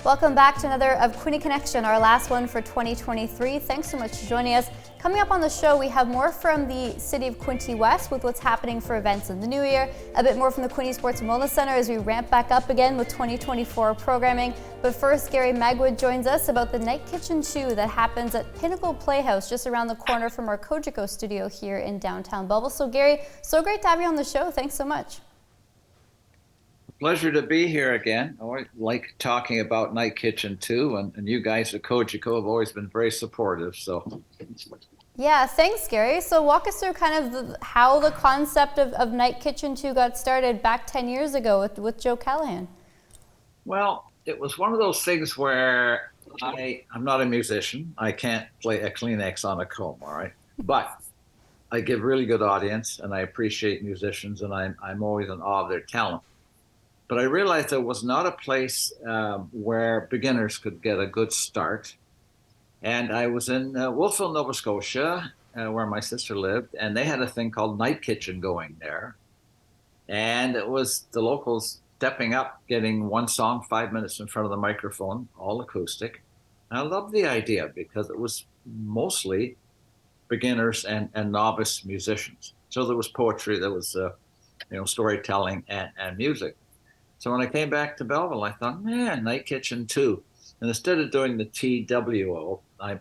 Welcome back to another of Queenie Connection, our last one for 2023. Thanks so much for joining us. Coming up on the show, we have more from the city of Quinte West with what's happening for events in the new year, a bit more from the Quinte Sports and Wellness Center as we ramp back up again with 2024 programming. But first, Gary Magwood joins us about the Night Kitchen 2 that happens at Pinnacle Playhouse just around the corner from our Cogeco studio here in downtown Belleville. So Gary, so great to have you on the show. Thanks so much. Pleasure to be here again. I always like talking about Night Kitchen too, and you guys at Cogeco have always been very supportive. So, yeah, thanks, Gary. So walk us through kind of how the concept of Night Kitchen 2 got started back 10 years ago with Joe Callahan. Well, it was one of those things where I'm not a musician. I can't play a Kleenex on a comb, all right? But I give really good audience, and I appreciate musicians, and I'm always in awe of their talent. But I realized there was not a place where beginners could get a good start. And I was in Wolfville, Nova Scotia, where my sister lived, and they had a thing called Night Kitchen going there. And it was the locals stepping up, getting one song, 5 minutes in front of the microphone, all acoustic. And I loved the idea because it was mostly beginners and novice musicians. So there was poetry, there was storytelling and music. So when I came back to Belleville, I thought, man, Night Kitchen 2. And instead of doing the TWO, a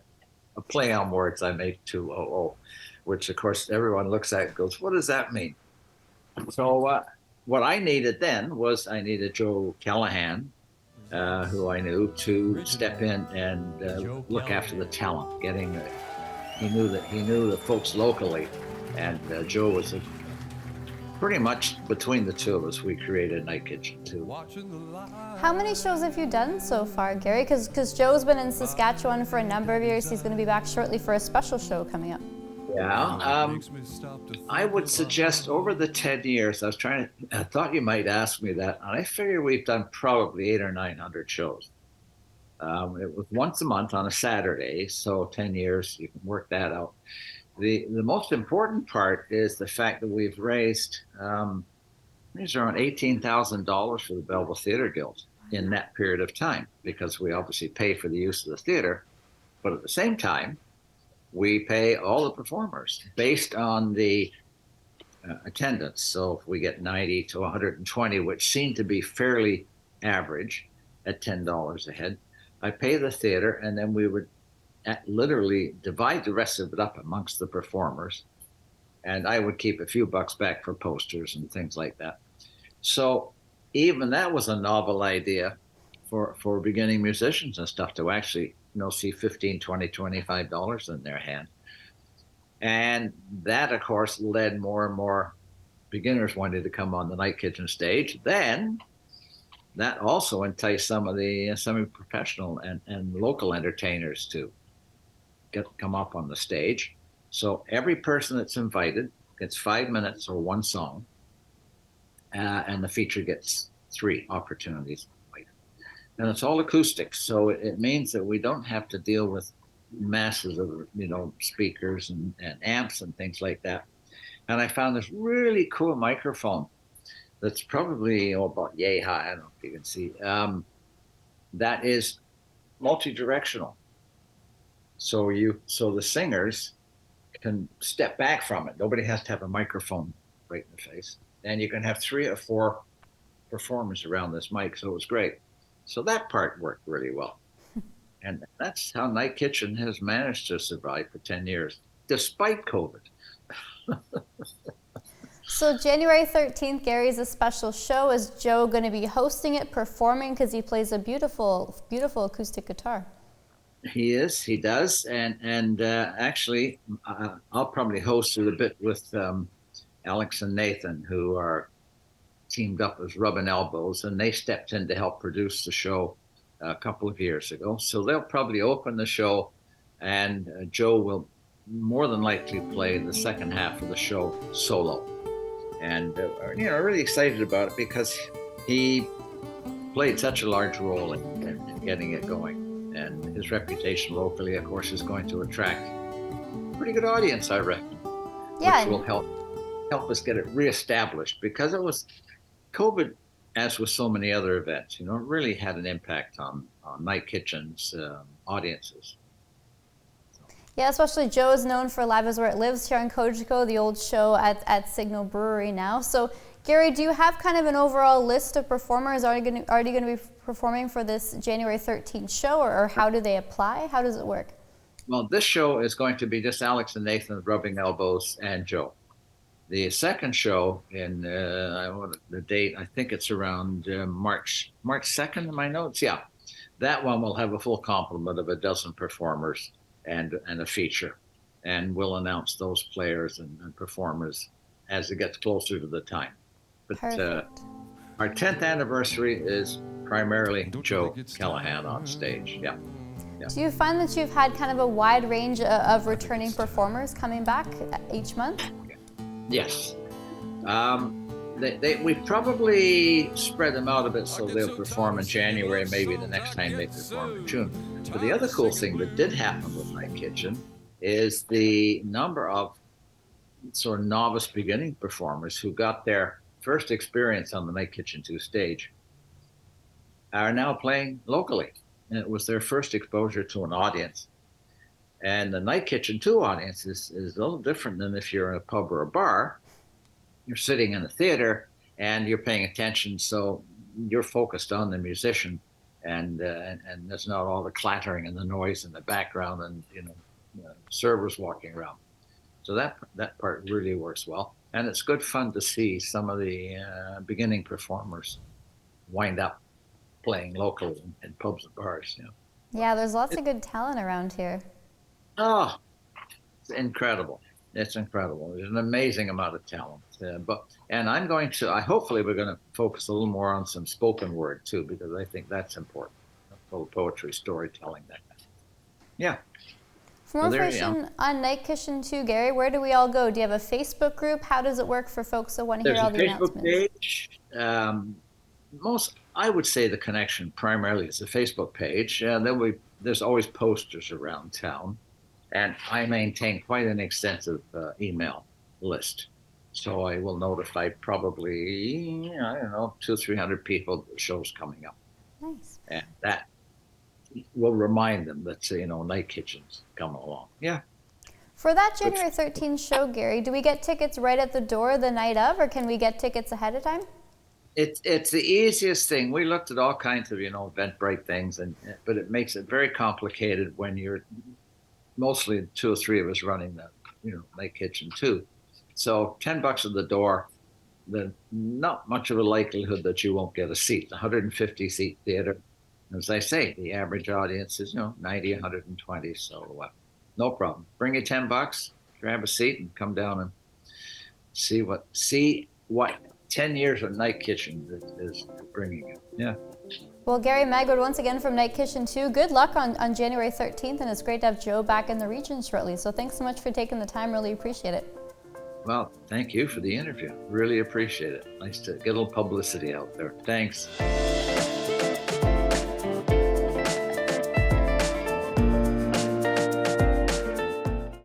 play on words, I made 2OO, which of course everyone looks at and goes, what does that mean? So what I needed then was I needed Joe Callahan, who I knew, to step in and look after the talent. He knew the folks locally, and Joe was pretty much between the two of us, we created Night Kitchen 2. How many shows have you done so far, Gary? Because Joe's been in Saskatchewan for a number of years. He's going to be back shortly for a special show coming up. Yeah, I would suggest over the 10 years, I thought you might ask me that, and I figure we've done probably 800 or 900 shows. It was once a month on a Saturday, so 10 years, you can work that out. The most important part is the fact that we've raised around $18,000 for the Belleville Theatre Guild in that period of time, because we obviously pay for the use of the theater, but at the same time, we pay all the performers based on the attendance. So if we get 90 to 120, which seem to be fairly average at $10 a head, I pay the theater, and then we would literally divide the rest of it up amongst the performers, and I would keep a few bucks back for posters and things like that. So even that was a novel idea for beginning musicians and stuff to actually see $15, $20, $25 in their hand. And that, of course, led more and more beginners wanting to come on the Night Kitchen stage. Then that also enticed some of the semi-professional and local entertainers to come up on the stage. So every person that's invited gets 5 minutes or one song, and the feature gets 3 opportunities. And it's all acoustic, so it means that we don't have to deal with masses of speakers and amps and things like that. And I found this really cool microphone that's probably about yay high. I don't know if you can see. That is multi-directional. So the singers can step back from it. Nobody has to have a microphone right in the face. And you can have 3 or 4 performers around this mic, so it was great. So that part worked really well. And that's how Night Kitchen has managed to survive for 10 years, despite COVID. So January 13th, Gary's a special show. Is Joe going to be hosting it, performing? Because he plays a beautiful, beautiful acoustic guitar. He does. And actually, I'll probably host it a bit with Alex and Nathan, who are teamed up as rubbing elbows, and they stepped in to help produce the show a couple of years ago. So they'll probably open the show, and Joe will more than likely play the second half of the show solo. And really excited about it because he played such a large role in getting it going. And his reputation locally, of course, is going to attract a pretty good audience, I reckon. Yeah. Which will help us get it reestablished, because it was COVID, as with so many other events, it really had an impact on night kitchens audiences. Yeah, especially Joe is known for Live is Where It Lives here in Cogeco, the old show at Signal Brewery now. So, Gary, do you have kind of an overall list of performers already going to be performing for this January 13th show, or how do they apply? How does it work? Well, this show is going to be just Alex and Nathan rubbing elbows and Joe. The second show in the date, I think it's around March 2nd in my notes. Yeah, that one will have a full complement of a dozen performers and a feature, and we'll announce those players and performers as it gets closer to the time. But our 10th anniversary is primarily Joe Callahan on stage. Yeah. Do you find that you've had kind of a wide range of returning performers coming back each month? Yes. We probably spread them out a bit so they'll perform in January, maybe the next time they perform in June. But the other cool thing that did happen with Night Kitchen is the number of sort of novice beginning performers who got their first experience on the Night Kitchen 2 stage are now playing locally. And it was their first exposure to an audience. And the Night Kitchen 2 audience is a little different than if you're in a pub or a bar. You're sitting in a theater and you're paying attention, so you're focused on the musician, and there's not all the clattering and the noise in the background and servers walking around. So that part really works well, and it's good fun to see some of the beginning performers wind up playing locally in pubs and bars. Yeah, there's lots of good talent around here. Oh, it's incredible. It's incredible. There's an amazing amount of talent. Hopefully we're going to focus a little more on some spoken word too, because I think that's important. A little poetry, storytelling, that kind of thing. Yeah. For more information on Night Kitchen 2, Gary, where do we all go? Do you have a Facebook group? How does it work for folks that want to hear all the announcements? There's a Facebook page. I would say the connection primarily is the Facebook page. There's always posters around town. And I maintain quite an extensive email list. So I will notify probably, 200-300 people the show's coming up. Nice. And that will remind them that, Night Kitchen's coming along. Yeah. For that January 13th show, Gary, do we get tickets right at the door the night of, or can we get tickets ahead of time? It's the easiest thing. We looked at all kinds of, Eventbrite things, but it makes it very complicated when you're mostly 2 or 3 of us running the, Night Kitchen 2. So $10 at the door, there's not much of a likelihood that you won't get a seat. 150 seat theater. As I say, the average audience is, 90, 120. So no problem. Bring your $10, grab a seat, and come down and see what 10 years of Night Kitchen is bringing you. Yeah. Well, Gary Magwood, once again from Night Kitchen 2, good luck on January 13th, and it's great to have Joe back in the region shortly. So thanks so much for taking the time. Really appreciate it. Well, thank you for the interview. Really appreciate it. Nice to get a little publicity out there. Thanks.